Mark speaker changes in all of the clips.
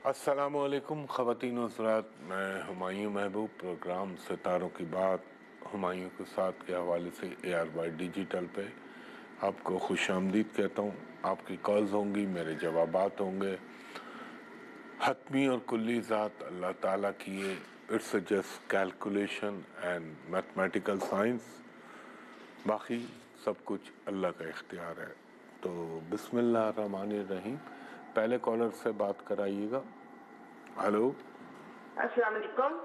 Speaker 1: السلام علیکم خواتین و حضرات، میں ہمایوں محبوب پروگرام ستاروں کی بات ہمایوں کے ساتھ کے حوالے سے ARY ڈیجیٹل پہ آپ کو خوش آمدید کہتا ہوں۔ آپ کی کالز ہوں گی، میرے جوابات ہوں گے۔ حتمی اور کلی ذات اللہ تعالیٰ کی ہے۔ It's just calculation and mathematical science, باقی سب کچھ اللہ کا اختیار ہے۔ تو بسم اللہ الرحمن الرحیم۔ پہلے کالر سے بات کرائیے گا۔ ہلو،
Speaker 2: السلام علیکم۔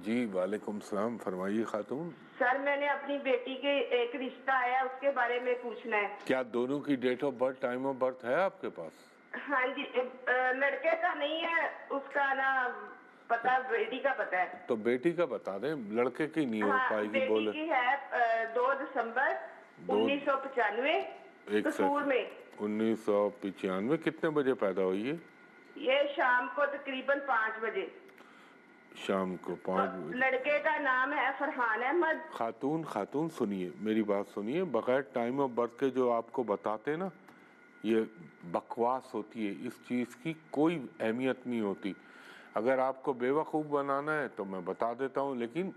Speaker 1: جی وعلیکم السلام، فرمائیے خاتون۔
Speaker 2: سر میں نے اپنی بیٹی کے ایک رشتہ آیا، اس کے بارے میں پوچھنا ہے۔
Speaker 1: کیا دونوں کی date of birth, time of birth ہے آپ کے پاس؟
Speaker 2: ہاں جی، لڑکے کا نہیں ہے، اس کا نا پتا، بیٹی کا پتا ہے۔
Speaker 1: تو بیٹی کا بتا دیں، لڑکے کی نہیں ہو پائے گی۔
Speaker 2: بیٹی
Speaker 1: بولے
Speaker 2: کی ہے 2 دسمبر 1995
Speaker 1: ایک
Speaker 2: قصور میں۔
Speaker 1: 1995 کتنے بجے پیدا ہوئی ہے؟
Speaker 2: یہ شام کو تقریباً 5 بجے۔
Speaker 1: شام کو 5 بجے۔
Speaker 2: لڑکے کا نام ہے فرحان احمد۔
Speaker 1: خاتون سنیے، میری بات سنیے، بغیر ٹائم آف برتھ کے جو آپ کو بتاتے نا، یہ بکواس ہوتی ہے، اس چیز کی کوئی اہمیت نہیں ہوتی۔ اگر آپ کو بے وقوف بنانا ہے تو میں بتا دیتا ہوں، لیکن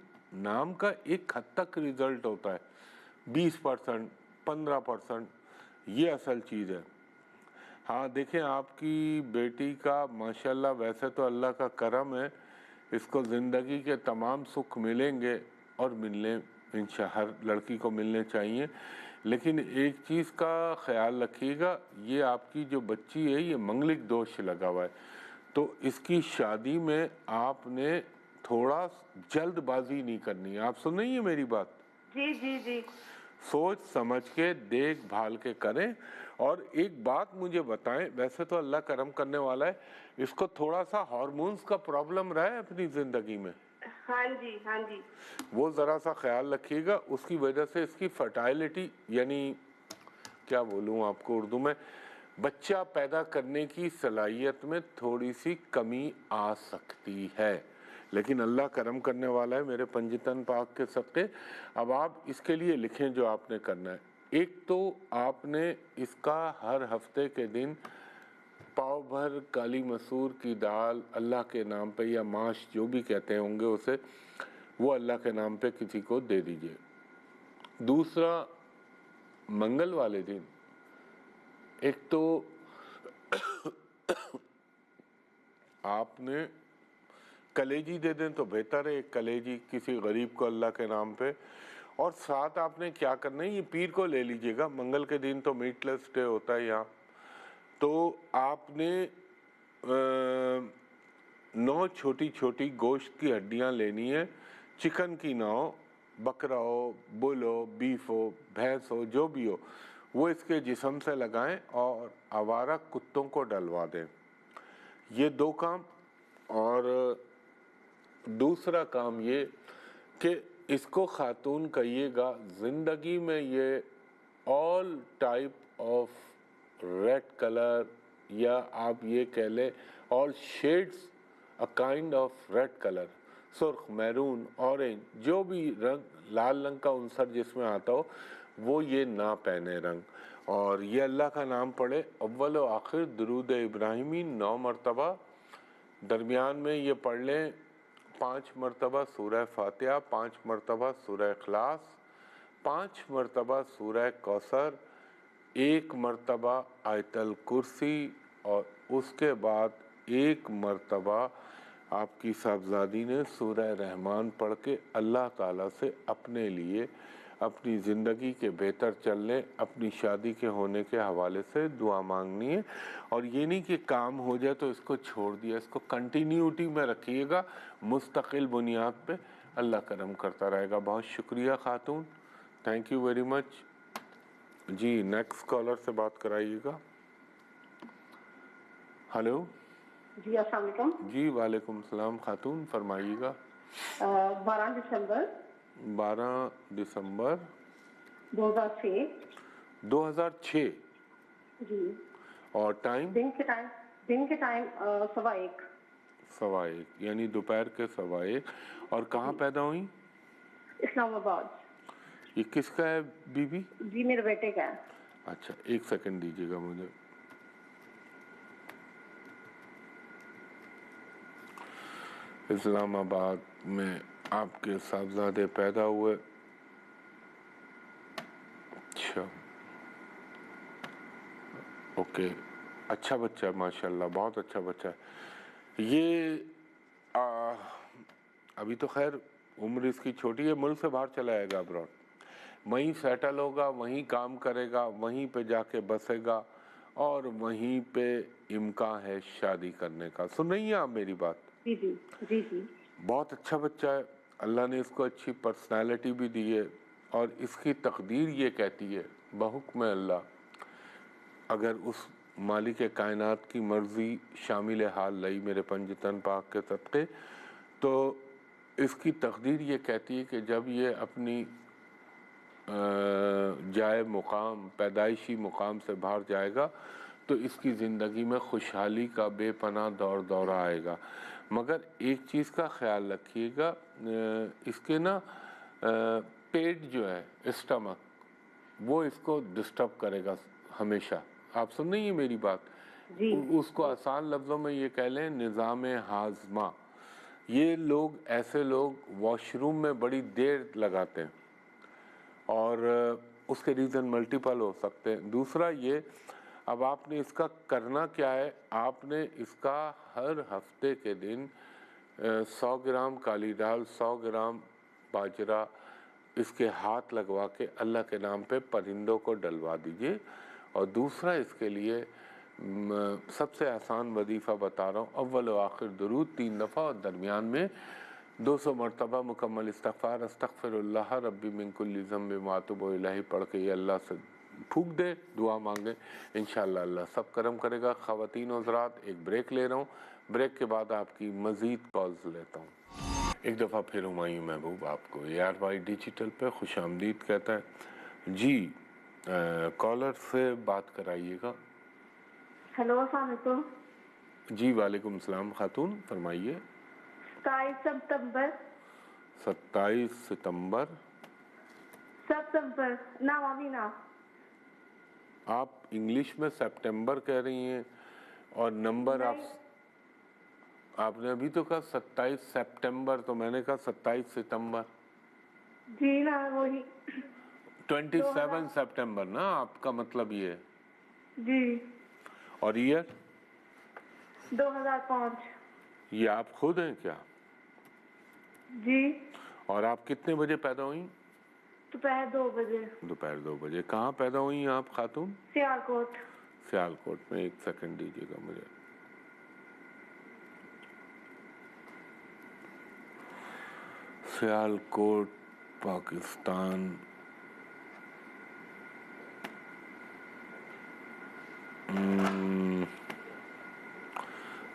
Speaker 1: نام کا ایک حد تک ریزلٹ ہوتا ہے، 20%، 15%، یہ اصل چیز ہے۔ ہاں دیکھیں، آپ کی بیٹی کا ماشاءاللہ ویسے تو اللہ کا کرم ہے، اس کو زندگی کے تمام سکھ ملیں گے اور ملنے ہر لڑکی کو ملنے چاہیے، لیکن ایک چیز کا خیال رکھیے گا، یہ آپ کی جو بچی ہے یہ منگلک دوش لگا ہوا ہے، تو اس کی شادی میں آپ نے تھوڑا جلد بازی نہیں کرنی ہے۔ آپ سن رہی ہیں میری بات؟
Speaker 2: جی جی جی،
Speaker 1: سوچ سمجھ کے دیکھ بھال کے کریں۔ اور ایک بات مجھے بتائیں، ویسے تو اللہ کرم کرنے والا ہے، اس کو تھوڑا سا ہارمونز کا پرابلم رہا ہے اپنی زندگی میں؟
Speaker 2: ہاں جی ہاں جی۔
Speaker 1: وہ ذرا سا خیال رکھیے گا، اس کی وجہ سے اس کی فرٹائلٹی، یعنی کیا بولوں آپ کو اردو میں، بچہ پیدا کرنے کی صلاحیت میں تھوڑی سی کمی آ سکتی ہے، لیکن اللہ کرم کرنے والا ہے میرے پنجتن پاک کے صدقے۔ اب آپ اس کے لیے لکھیں جو آپ نے کرنا ہے۔ ایک تو آپ نے اس کا ہر ہفتے کے دن پاؤ بھر کالی مسور کی دال اللہ کے نام پہ، یا ماش جو بھی کہتے ہوں گے اسے، وہ اللہ کے نام پہ کسی کو دے دیجئے۔ دوسرا، منگل والے دن ایک تو آپ نے کلیجی دے دیں تو بہتر ہے، ایک کلیجی کسی غریب کو اللہ کے نام پہ۔ اور ساتھ آپ نے کیا کرنا ہے، یہ پیر کو لے لیجئے گا، منگل کے دن تو میٹ لیس ڈے ہوتا ہے یہاں، تو آپ نے 9 چھوٹی چھوٹی گوشت کی ہڈیاں لینی ہے، چکن کی نہ ہو، بکرا ہو، بل ہو، بیف ہو، بھینس ہو، جو بھی ہو، وہ اس کے جسم سے لگائیں اور آوارہ کتوں کو ڈلوا دیں۔ یہ 2 کام۔ اور دوسرا کام یہ کہ اس کو خاتون کہیے گا، زندگی میں یہ all type of red colour, یا آپ یہ کہہ لیں all shades a kind of red colour, سرخ، میرون، اورنج، جو بھی رنگ، لال رنگ کا عنصر جس میں آتا ہو، وہ یہ نہ پہنے رنگ۔ اور یہ اللہ کا نام پڑھے، اول و آخر درود ابراہیمی 9 مرتبہ، درمیان میں یہ پڑھ لیں 5 مرتبہ سورہ فاتحہ، 5 مرتبہ سورہ اخلاص، 5 مرتبہ سورہ کوثر، 1 مرتبہ آیت الکرسی، اور اس کے بعد 1 مرتبہ آپ کی صاحبزادی نے سورہ رحمان پڑھ کے اللہ تعالیٰ سے اپنے لیے، اپنی زندگی کے بہتر چلنے، اپنی شادی کے ہونے کے حوالے سے دعا مانگنی ہے۔ اور یہ نہیں کہ کام ہو جائے تو اس کو چھوڑ دیا، اس کو کنٹینیوٹی میں رکھیے گا، مستقل بنیاد پہ، اللہ کرم کرتا رہے گا۔ بہت شکریہ خاتون، تھینک یو ویری مچ۔ جی نیکسٹ کالر سے بات کرائیے گا۔ ہلو،
Speaker 2: جی السلام علیکم۔
Speaker 1: جی وعلیکم السلام خاتون، فرمائیے گا۔
Speaker 2: 12 دسمبر
Speaker 1: 12 دسمبر
Speaker 2: 2006۔
Speaker 1: 2006،
Speaker 2: جی،
Speaker 1: اور ٹائم؟
Speaker 2: دن کے ٹائم 1:15۔
Speaker 1: 1:15، یعنی دوپہر کے 1:15۔ اور کہاں پیدا ہوئیں؟
Speaker 2: اسلام آباد۔
Speaker 1: یہ کس کا ہے بی بی؟
Speaker 2: جی میرے بیٹے کا ہے۔
Speaker 1: اچھا، 1 سیکنڈ دیجیے گا مجھے۔ اسلام آباد میں آپ کے صاحبزادے پیدا ہوئے. اچھا اوکے, اچھا بچہ ہے ماشاءاللہ, بہت اچھا بچہ ہے. یہ ابھی تو خیر عمر اس کی چھوٹی ہے, ملک سے باہر چلا جائے گا ابراڈ, وہیں سیٹل ہوگا, وہیں کام کرے گا, وہیں پہ جا کے بسے گا, اور وہیں پہ امکان ہے شادی کرنے کا. سن رہی ہیں آپ میری بات؟
Speaker 2: جی جی جی جی.
Speaker 1: بہت اچھا بچہ ہے, اللہ نے اس کو اچھی پرسنالٹی بھی دی ہے, اور اس کی تقدیر یہ کہتی ہے بحکم اللہ, اگر اس مالک کائنات کی مرضی شامل حال لئی میرے پنجتن پاک کے صدقے, تو اس کی تقدیر یہ کہتی ہے کہ جب یہ اپنی جائے مقام, پیدائشی مقام سے باہر جائے گا تو اس کی زندگی میں خوشحالی کا بے پناہ دورہ آئے گا. مگر ایک چیز کا خیال رکھیے گا, اس کے نا پیٹ جو ہے, اسٹمک, وہ اس کو ڈسٹرب کرے گا ہمیشہ. آپ سن رہی ہیں میری بات؟
Speaker 2: جی
Speaker 1: اس کو آسان لفظوں میں یہ کہہ لیں نظام ہاضمہ. یہ لوگ, ایسے لوگ واش روم میں بڑی دیر لگاتے ہیں, اور اس کے ریزن ملٹیپل ہو سکتے ہیں. دوسرا یہ, اب آپ نے اس کا کرنا کیا ہے, آپ نے اس کا ہر ہفتے کے دن 100 گرام کالی دال, 100 گرام باجرہ اس کے ہاتھ لگوا کے اللہ کے نام پہ پرندوں کو ڈلوا دیجئے. اور دوسرا اس کے لیے سب سے آسان وظیفہ بتا رہا ہوں, اول و آخر درود 3 دفعہ, اور درمیان میں 200 مرتبہ مکمل استغفار, استغفر اللہ ربی من کل ذنب واتوب الیہ پڑھ کے یہ اللہ سے پھونک دے, دعا مانگے, انشاءاللہ اللہ سب کرم کرے گا. خواتین و حضرات, ایک بریک لے رہا ہوں, بریک کے بعد آپ کی مزید کالز لیتا ہوں. ایک دفعہ پھر ہمایوں محبوب آپ کو ARY ڈیجیٹل پہ خوش آمدید کہتا ہے. جی کالر سے بات کرائیے گا.
Speaker 2: ہیلو, السلام علیکم.
Speaker 1: جی وعلیکم السلام خاتون, فرمائیے.
Speaker 2: 27 ستمبر.
Speaker 1: 27 ستمبر.
Speaker 2: ستمبر, نامینا.
Speaker 1: آپ انگلش میں سپٹمبر کہہ رہی ہیں, اور نمبر آپ نے ابھی تو کہا 27 سپٹمبر, تو میں نے کہا 27 ستمبر.
Speaker 2: جی نا, وہی
Speaker 1: 27 سپٹمبر نا آپ کا مطلب یہ ہے؟
Speaker 2: جی.
Speaker 1: اور ایئر
Speaker 2: 2005.
Speaker 1: یہ آپ خود ہیں کیا؟
Speaker 2: جی.
Speaker 1: اور آپ کتنے بجے پیدا ہوئیں؟
Speaker 2: دوپہر 2 بجے.
Speaker 1: دوپہر 2 بجے. کہاں پیدا ہوئی ہیں آپ خاتون؟
Speaker 2: سیالکوٹ.
Speaker 1: سیالکوٹ میں. ایک سیکنڈ دیجیے گا مجھے. سیالکوٹ پاکستان.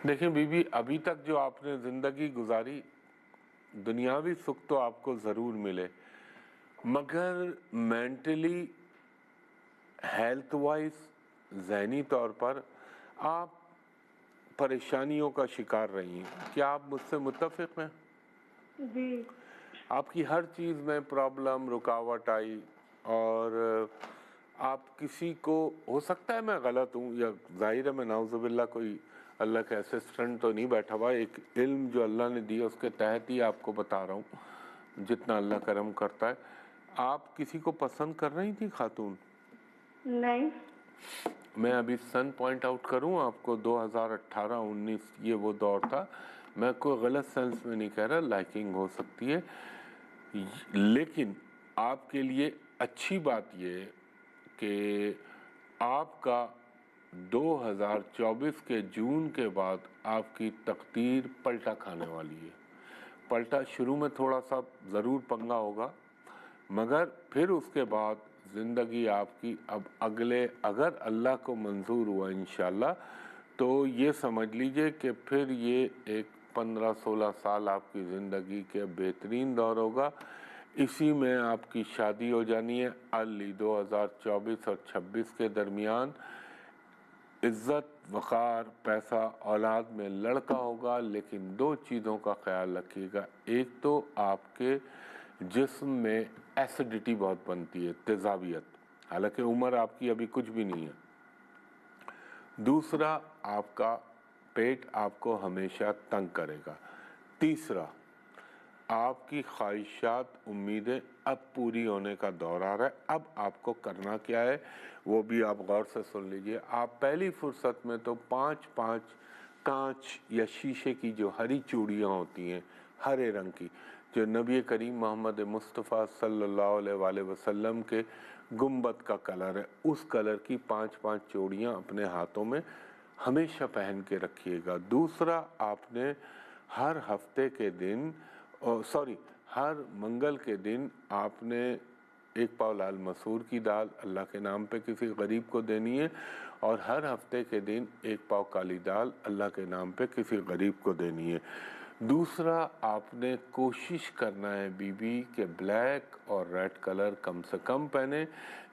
Speaker 1: دیکھیں بی بی, ابھی تک جو آپ نے زندگی گزاری, دنیاوی سکھ تو آپ کو ضرور ملے, مگر مینٹلی, ہیلتھ وائز, ذہنی طور پر آپ پریشانیوں کا شکار رہی ہیں. کیا آپ مجھ سے متفق ہیں؟
Speaker 2: جی.
Speaker 1: آپ کی ہر چیز میں پرابلم, رکاوٹ آئی, اور آپ کسی کو, ہو سکتا ہے میں غلط ہوں, یا ظاہر ہے میں نعوذ باللہ کوئی اللہ کا اسسٹنٹ تو نہیں بیٹھا ہوا, ایک علم جو اللہ نے دیا اس کے تحت ہی آپ کو بتا رہا ہوں جتنا اللہ کرم کرتا ہے. آپ کسی کو پسند کر رہی تھی خاتون؟
Speaker 2: نہیں.
Speaker 1: میں ابھی سن پوائنٹ آؤٹ کروں آپ کو, 2018-19 یہ وہ دور تھا. میں کوئی غلط سینس میں نہیں کہہ رہا, لائکنگ ہو سکتی ہے, لیکن آپ کے لیے اچھی بات یہ ہے کہ آپ کا 2024 کے جون کے بعد آپ کی تقدیر پلٹا کھانے والی ہے. پلٹا شروع میں تھوڑا سا ضرور پنگا ہوگا, مگر پھر اس کے بعد زندگی آپ کی اب اگلے, اگر اللہ کو منظور ہوا انشاءاللہ, تو یہ سمجھ لیجئے کہ پھر یہ ایک 15-16 سال آپ کی زندگی کے بہترین دور ہوگا. اسی میں آپ کی شادی ہو جانی ہے ارلی 2024 اور 26 کے درمیان. عزت, وقار, پیسہ, اولاد میں لڑکا ہوگا, لیکن 2 چیزوں کا خیال رکھیے گا. ایک تو آپ کے جسم میں ایسیڈیٹی بہت بنتی ہے, تیزابیت, حالانکہ عمر آپ کی ابھی کچھ بھی نہیں ہے. دوسرا, آپ کا پیٹ آپ کو ہمیشہ تنگ کرے گا. तीसरा, आपकी ख्वाहिशात उम्मीदें अब पूरी होने का दौर आ रहा है। अब आपको करना क्या है वो भी आप गौर से सुन लीजिए। आप पहली फुर्सत में तो 5-5 कांच या शीशे की जो हरी चूड़ियाँ होती हैं हरे रंग की, जो नबी करीम मोहम्मद मुस्तफ़ा सल्लल्लाहु अलैहि वसल्लम के गुंबद का कलर है, उस कलर की 5-5 चूड़ियाँ अपने हाथों में हमेशा पहन के रखिएगा। दूसरा, आपने हर हफ्ते के दिन हर मंगल के दिन आपने 1 पाव लाल मसूर की दाल अल्लाह के नाम पे किसी गरीब को देनी है, और हर हफ्ते के दिन 1 पाव काली दाल अल्लाह के नाम पे किसी गरीब को देनी है। दूसरा, आपने कोशिश करना है बीबी के ब्लैक और रेड कलर कम से कम पहने।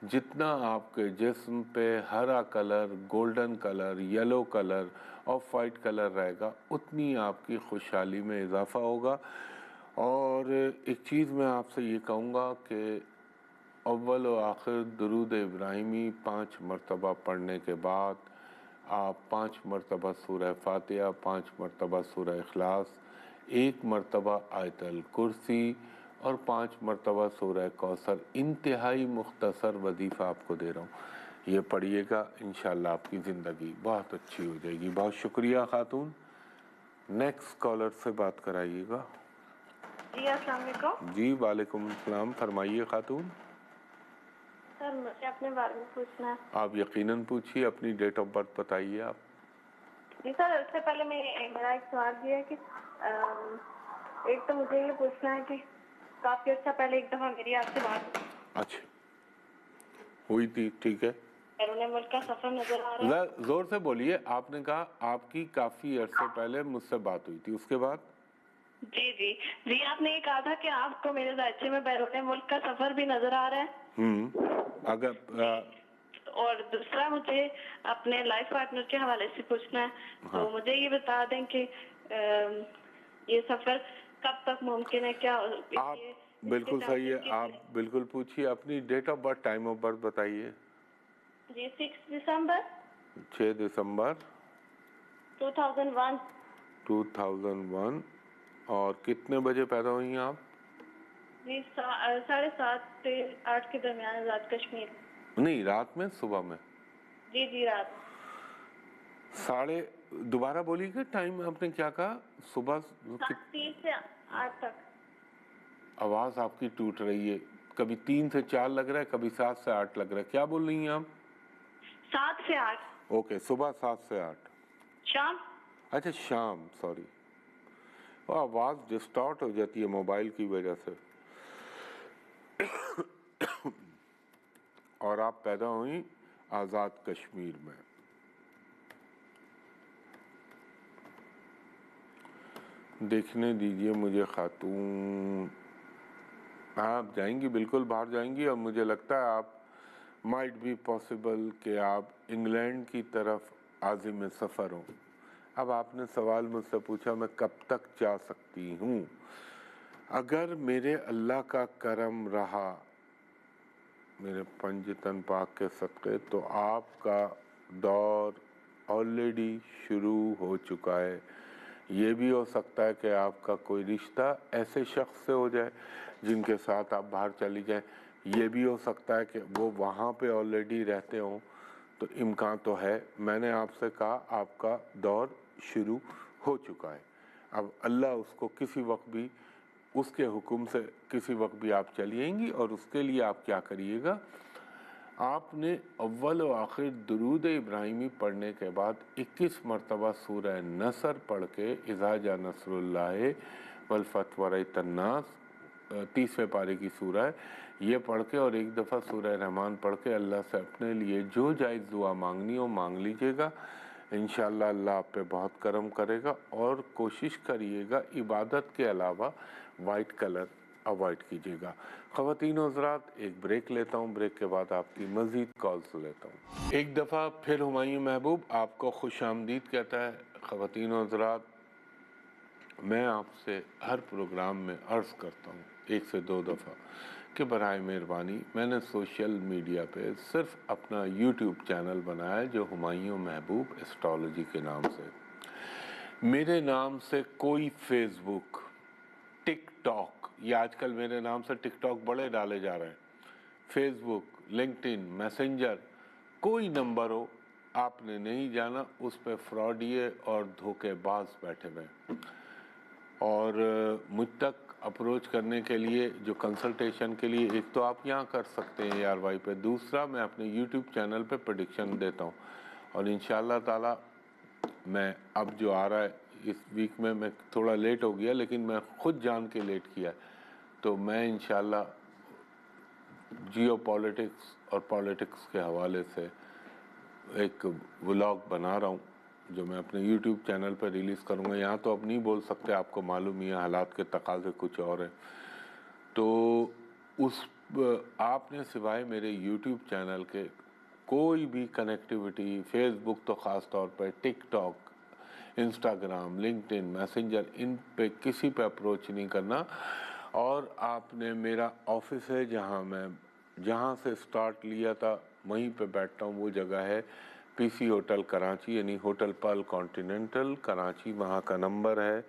Speaker 1: जितना आपके जिस्म पे हरा colour, golden colour, yellow colour, of white colour रहेगा, उतनी आपकी खुशहाली में इजाफा होगा। और एक चीज़ मैं आपसे ये कहूँगा कि अव्वल व आखिर दुरूद इब्राहिमी 5 मरतबा पढ़ने के बाद आप 5 मरतबा सूरह फातिहा, 5 मरतबा सूरह इखलास, 1 मरतबा आयतल कुर्सी और 5 मरतबा सूरह कौसर, इंतहाई मुख्तसर वजीफ़ा आपको दे रहा हूँ। ये पढ़िएगा, इंशाअल्लाह आपकी ज़िंदगी बहुत अच्छी हो जाएगी। बहुत शुक्रिया खातून। नेक्स्ट कॉलर से बात कराइएगा।
Speaker 2: जी अस्सलाम वालेकुम।
Speaker 1: जी वालेकुम अस्सलाम, फरमाइए खातून।
Speaker 2: सर मुझे अपने बारे में पूछना है।
Speaker 1: आप यकीनन पूछिए, अपनी डेट ऑफ बर्थ बताइए आप।
Speaker 2: जी सर, उससे पहले मेरा एक सवाल ये है कि एक तो मुझे ये पूछना है कि काफी अच्छा पहले एक दफा मेरी आपसे बात
Speaker 1: अच्छा हुई थी, ठीक है।
Speaker 2: बैरून मुल्क का सफर नजर आ रहा है।
Speaker 1: जोर से बोलिए। आपने कहा आपकी काफी अरसे पहले मुझसे बात हुई थी, उसके बाद?
Speaker 2: जी जी जी, आपने ये कहा था कि आपको मेरे राज्य में बैरून मुल्क का सफर भी नजर आ रहा है।
Speaker 1: अगर
Speaker 2: और दूसरा, मुझे अपने लाइफ पार्टनर के हवाले से पूछना है।
Speaker 1: हाँ।
Speaker 2: तो मुझे ये बता दें कि ये सफर कब तक मुमकिन है? क्या
Speaker 1: आप बिल्कुल सही है, आप बिल्कुल पूछिए। अपनी date of birth, time of birth बताइए।
Speaker 2: जी 6 दिसंबर
Speaker 1: 6 दिसंबर
Speaker 2: 2001।
Speaker 1: 2001। और कितने बजे पैदा हुई आप?
Speaker 2: जी 7:30 से 8 के दरमियान आजाद कश्मीर।
Speaker 1: नहीं, रात में, सुबह में?
Speaker 2: जी जी रात।
Speaker 1: दोबारा बोलिए, टाइम आपने क्या कहा? सुबह
Speaker 2: 7:30 से 8 तक।
Speaker 1: आवाज़ आपकी टूट रही है, कभी 3 से 4 लग रहा है, कभी 7 से 8 लग रहा है। क्या बोल रही हैं आप?
Speaker 2: 7 से 8।
Speaker 1: ओके, सुबह 7 से 8।
Speaker 2: शाम।
Speaker 1: अच्छा शाम, सॉरी। वो आवाज़ डिस्टॉर्ट हो जाती है मोबाइल की वजह से। और आप पैदा हुई आज़ाद कश्मीर में। देखने दीजिए मुझे खातून, आप जाएंगी, बिल्कुल बाहर जाएंगी, और मुझे लगता है आप माइट बी पॉसिबल कि आप इंग्लैंड की तरफ आज़िम सफ़र हो। अब आपने सवाल मुझसे पूछा मैं कब तक जा सकती हूँ। अगर मेरे अल्लाह का करम रहा, मेरे पंजतन पाक के सदक़े, तो आपका दौर ऑलरेडी शुरू हो चुका है। ये भी हो सकता है कि आपका कोई रिश्ता ऐसे शख्स से हो जाए जिनके साथ आप बाहर चली जाएं। ये भी हो सकता है कि वो वहाँ पे ऑलरेडी रहते हों, तो इम्कान तो है। मैंने आपसे कहा आपका दौर शुरू हो चुका है। अब अल्लाह उसको किसी वक्त भी, उसके हुक्म से किसी वक्त भी आप चली आएंगी। और उसके लिए आप क्या करिएगा, आपने अव्वल व आखिर दुरूद इब्राहिमी पढ़ने के बाद 21 मरतबा सूरह नसर पढ़ के, इज़ा जा नसरुल्लाह वल फतह व रअयत अन्नास, 30वें पारे की सूरह है, ये पढ़ के और एक दफ़ा सूरह रहमान पढ़ के अल्लाह से अपने लिए जो जायज़ दुआ मांगनी हो मांग लीजिएगा। इंशाअल्लाह अल्लाह आप पे बहुत करम करेगा। और कोशिश करिएगा इबादत के अलावा वाइट कलर अवॉइड कीजिएगा। ख़वातीन और हज़रात, एक ब्रेक लेता हूँ, ब्रेक के बाद आपकी मज़ीद कॉल्स लेता हूँ। एक दफ़ा फिर हुमायूं महबूब आपको खुश आमदीद कहता है। ख़वातीन और हज़रात, मैं आपसे हर प्रोग्राम में अर्ज़ करता हूँ 1 से 2 दफ़ा कि बराए मेहरबानी, मैंने सोशल मीडिया पे सिर्फ़ अपना यूट्यूब चैनल बनाया है जो हुमायूं महबूब एस्ट्रोलॉजी के नाम से। मेरे नाम से कोई फेसबुक, टिक टॉक, ये आजकल मेरे नाम से टिक टॉक बड़े डाले जा रहे हैं, फेसबुक, लिंक्डइन, मैसेंजर, कोई नंबर हो आपने नहीं जाना, उस पर फ्रॉडिये और धोखेबाज बैठे हुए हैं। और मुझ तक अप्रोच करने के लिए जो कंसल्टेशन के लिए, एक तो आप यहाँ कर सकते हैं ARY पे, दूसरा मैं अपने यूट्यूब चैनल पे प्रेडिक्शन देता हूँ। और इंशाल्लाह ताला मैं अब जो आ रहा है इस वीक में, मैं थोड़ा लेट हो गया लेकिन मैं खुद जान के लेट किया, तो मैं इंशाल्लाह जियो पॉलिटिक्स और पॉलिटिक्स के हवाले से एक व्लॉग बना रहा हूँ जो मैं अपने यूट्यूब चैनल पर रिलीज़ करूँगा। यहाँ तो अब नहीं बोल सकते, आपको मालूम ही है हालात के तकाज़े कुछ और हैं। तो उस आपने सिवाय मेरे यूट्यूब चैनल के कोई भी कनेक्टिविटी, फेसबुक तो ख़ास तौर पर, टिकटॉक, इंस्टाग्राम, लिंक्डइन, मैसेंजर, इन पे किसी पे अप्रोच नहीं करना। और आपने मेरा ऑफिस है जहाँ से स्टार्ट लिया था वहीं पे बैठता हूँ, वो जगह है PC होटल कराची, यानी होटल पर्ल कॉन्टिनेंटल कराची। वहाँ का नंबर है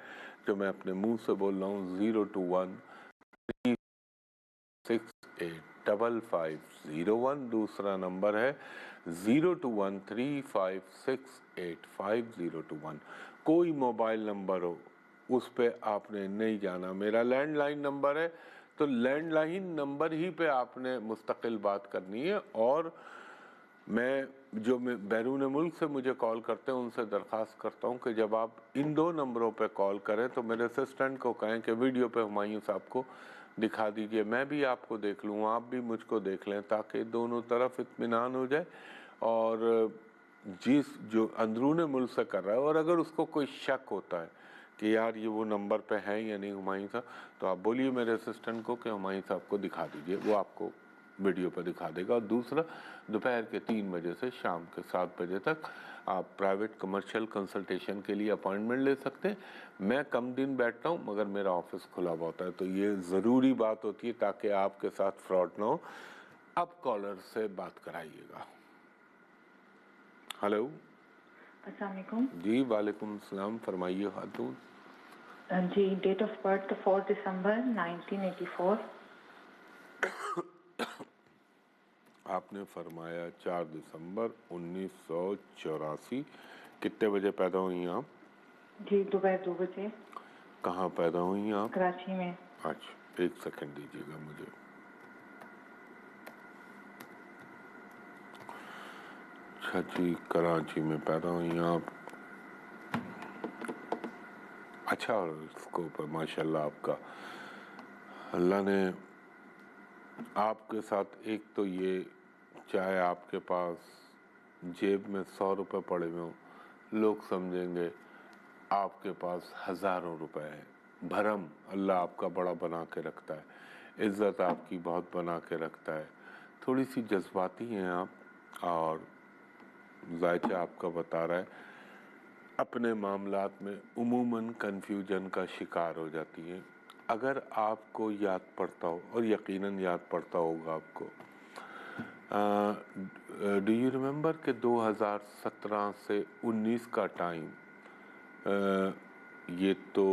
Speaker 1: जो मैं अपने मुंह से बोल रहा हूँ, 021-368-5501। दूसरा नंबर है 021-356-85021। कोई मोबाइल नंबर हो उस पे आपने नहीं जाना। मेरा लैंडलाइन नंबर है, तो लैंडलाइन नंबर ही पे आपने मुस्तकिल बात करनी है। और मैं बैरून मुल्क से मुझे कॉल करते हैं उनसे दरख्वास्त करता हूं कि जब आप इन 2 नंबरों पे कॉल करें तो मेरे असिस्टेंट को कहें कि वीडियो पे हुमायूं साहब को दिखा दीजिए, मैं भी आपको देख लूँ, आप भी मुझको देख लें, ताकि दोनों तरफ इत्मीनान हो जाए। और जो अंदरून मुल्क से कर रहा है, और अगर उसको कोई शक होता है कि यार ये वो नंबर पे है या नहीं हुमायूं साहब, तो आप बोलिए मेरे असिस्टेंट को कि हुमायूं साहब को दिखा दीजिए, वो आपको वीडियो पर दिखा देगा। और दूसरा, दोपहर के 3 बजे से शाम के 7 बजे तक आप प्राइवेट कमर्शियल कंसल्टेशन के लिए अपॉइंटमेंट ले सकते हैं। मैं कम दिन बैठता हूँ मगर मेरा ऑफिस खुला हुआ होता है, तो ये ज़रूरी बात होती है ताकि आपके साथ फ्रॉड ना हो। अब कॉलर से बात कराइएगा। हेलो।
Speaker 3: अस्सलाम वालेकुम।
Speaker 1: जी वालेकुम सलाम, फरमाइए खातून।
Speaker 3: जी, डेट ऑफ बर्थ 4 दिसंबर 1984।
Speaker 1: आपने फरमाया 4 दिसंबर 1984। कितने बजे पैदा हुई आप?
Speaker 3: जी, दोपहर 2 बजे।
Speaker 1: कहाँ पैदा हुई आप?
Speaker 3: कराची में।
Speaker 1: अच्छा, 1 सेकंड दीजिएगा मुझे। अच्छा जी, कराची में पैदा हुई आप। अच्छा स्कोप है माशाल्लाह आपका। अल्लाह ने आपके साथ, एक तो ये, चाहे आपके पास जेब में 100 रुपये पड़े हुए हों, लोग समझेंगे आपके पास हज़ारों रुपए है। भरम अल्लाह आपका बड़ा बना के रखता है, इज़्ज़त आपकी बहुत बना के रखता है। थोड़ी सी जज्बाती हैं आप, और जायचा आपका बता रहा है अपने मामलात में उमूमन कन्फ्यूजन का शिकार हो जाती है। अगर आपको याद पड़ता हो, और यकीनन याद पड़ता होगा आपको, डू यू रिमेंबर कि 2017 से 19 का टाइम, ये तो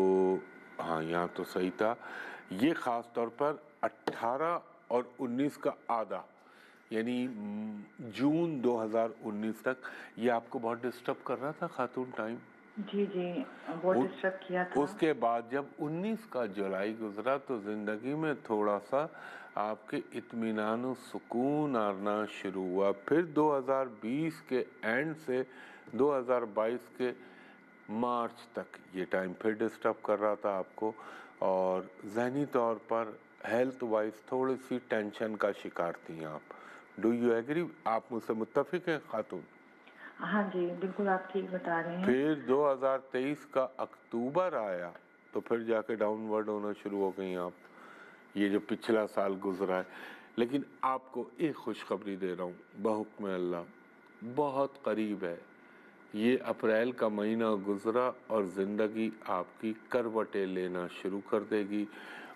Speaker 1: हाँ यहाँ तो सही था, ये ख़ास तौर पर 18 और 19 का आधा, यानी जून 2019 तक, ये आपको बहुत डिस्टर्ब कर रहा था खातून टाइम?
Speaker 3: जी जी, बहुत डिस्टर्ब किया था।
Speaker 1: उसके बाद जब 19 का जुलाई गुजरा तो ज़िंदगी में थोड़ा सा आपके इत्मीनान और सुकून आना शुरू हुआ। फिर 2020 के एंड से 2022 के मार्च तक ये टाइम फिर डिस्टर्ब कर रहा था आपको, और ज़हनी तौर पर हेल्थ वाइज थोड़ी सी टेंशन का शिकार थी आप। Do you agree? आप मुझसे मुत्तफिक हैं खातून?
Speaker 3: हाँ जी, बिल्कुल आप ठीक बता रहे हैं।
Speaker 1: फिर 2023 का अक्टूबर आया तो फिर जाके डाउनवर्ड होना शुरू हो गई आप, ये जो पिछला साल गुजरा है। लेकिन आपको एक खुशखबरी दे रहा हूँ, बहुक्म अल्लाह बहुत करीब है। ये अप्रैल का महीना गुजरा और ज़िंदगी आपकी करवटें लेना शुरू कर देगी,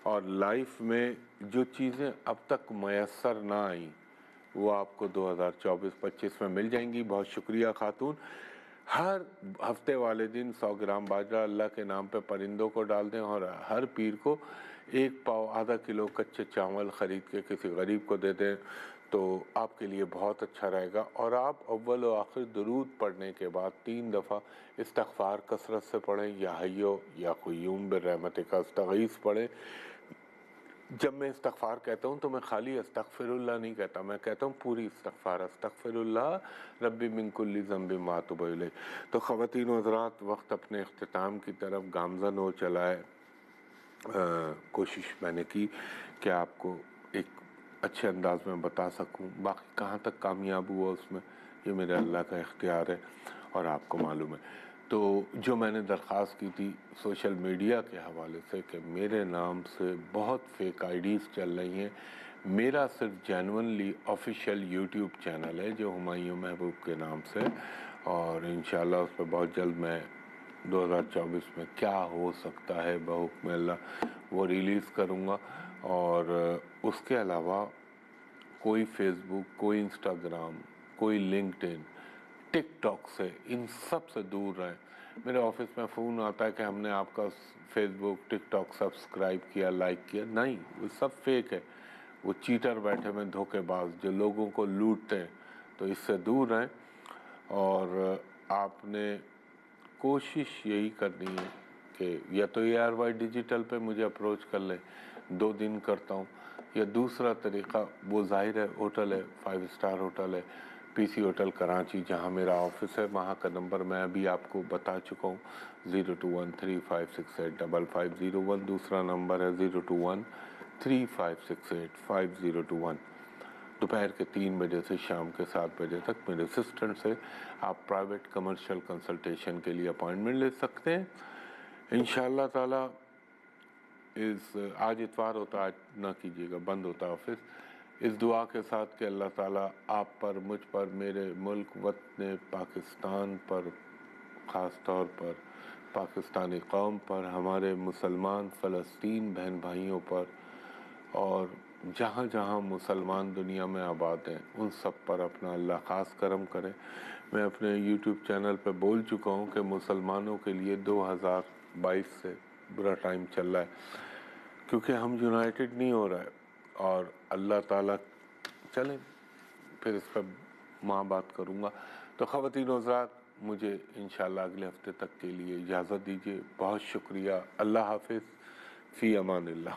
Speaker 1: और लाइफ में जो चीज़ें अब तक मयसर ना आई वो आपको 2024-25 में मिल जाएंगी। बहुत शुक्रिया खातून। हर हफ्ते वाले दिन 100 ग्राम बाजरा अल्लाह के नाम पे परिंदों को डाल दें और हर पीर को 1 पाव आधा किलो कच्चे चावल ख़रीद के किसी गरीब को दे दें तो आपके लिए बहुत अच्छा रहेगा। और आप अव्वल व आखिर दुरूद पढ़ने के बाद 3 दफ़ा इस्तग़फ़ार कसरत से पढ़ें, या हय्यो या क़य्यूम बिर्रहमतिका अस्तगीस पढ़ें। जब मैं इस्तग़फ़ार कहता हूँ तो मैं खाली अस्तग़फ़िरुल्लाह नहीं कहता, मैं कहता हूँ पूरी इस्तग़फ़ार, अस्तग़फ़िरुल्लाह रब्बी मिन कुल्ली ज़ंबिन मा अतूबु इलैह। तो ख़वातीन व हज़रात, वक्त अपने इख्तिताम की तरफ गामज़न हो चला है। कोशिश मैंने की कि आपको एक अच्छे अंदाज में बता सकूं, बाकी कहाँ तक कामयाब हुआ उसमें ये मेरे अल्लाह का इख्तियार है और आपको मालूम है। तो जो मैंने दरख्वास्त की थी सोशल मीडिया के हवाले से कि मेरे नाम से बहुत फेक आईडीज़ चल रही हैं, मेरा सिर्फ जेन्युइनली ऑफिशियल यूट्यूब चैनल है जो हुमायूं महबूब के नाम से, और इंशाल्लाह उस पर बहुत जल्द मैं 2024 में क्या हो सकता है बहुक्म अल्लाह वो रिलीज़ करूँगा। और उसके अलावा कोई फेसबुक, कोई इंस्टाग्राम, कोई लिंक्डइन, टिकटॉक से, इन सब से दूर रहें। मेरे ऑफिस में फ़ोन आता है कि हमने आपका फेसबुक, टिकटॉक सब्सक्राइब किया, लाइक किया, नहीं, वो सब फेक है। वो चीटर बैठे में धोखेबाज जो लोगों को लूटते हैं, तो इससे दूर रहें। और आपने कोशिश यही करनी है कि या तो ARY डिजिटल पे मुझे अप्रोच कर लें, 2 दिन करता हूँ, या दूसरा तरीक़ा वो ज़ाहिर है होटल है, 5 स्टार होटल है, PC होटल कराची जहाँ मेरा ऑफिस है, वहाँ का नंबर मैं अभी आपको बता चुका हूँ 0213568550 दूसरा नंबर है 0213568550 दोपहर के 3 बजे से शाम के 7 बजे तक मेरे असिस्टेंट से आप प्राइवेट कमर्शियल कंसल्टेशन के लिए अपॉइंटमेंट ले सकते हैं। इंशाअल्लाह ताला आज इतवार होता, आज ना कीजिएगा, बंद होता ऑफिस। इस दुआ के साथ कि अल्लाह ताला आप पर, मुझ पर, मेरे मुल्क वतन पाकिस्तान पर, ख़ास तौर पर पाकिस्तानी कौम पर, हमारे मुसलमान फ़लस्तीन बहन भाइयों पर, और जहाँ जहाँ मुसलमान दुनिया में आबाद हैं उन सब पर अपना अल्लाह ख़ास करम करे। मैं अपने यूट्यूब चैनल पर बोल चुका हूँ कि मुसलमानों के लिए 2022 से बुरा टाइम चल रहा है क्योंकि हम यूनाइटेड नहीं हो रहा है। और अल्लाह ताला, चलें फिर इस पर बात करूँगा। तो ख़वातीन व हज़रात, मुझे इंशाअल्लाह अगले हफ्ते तक के लिए इजाज़त दीजिए। बहुत शुक्रिया। अल्लाह हाफ़िज़, फ़ी अमानिल्लाह।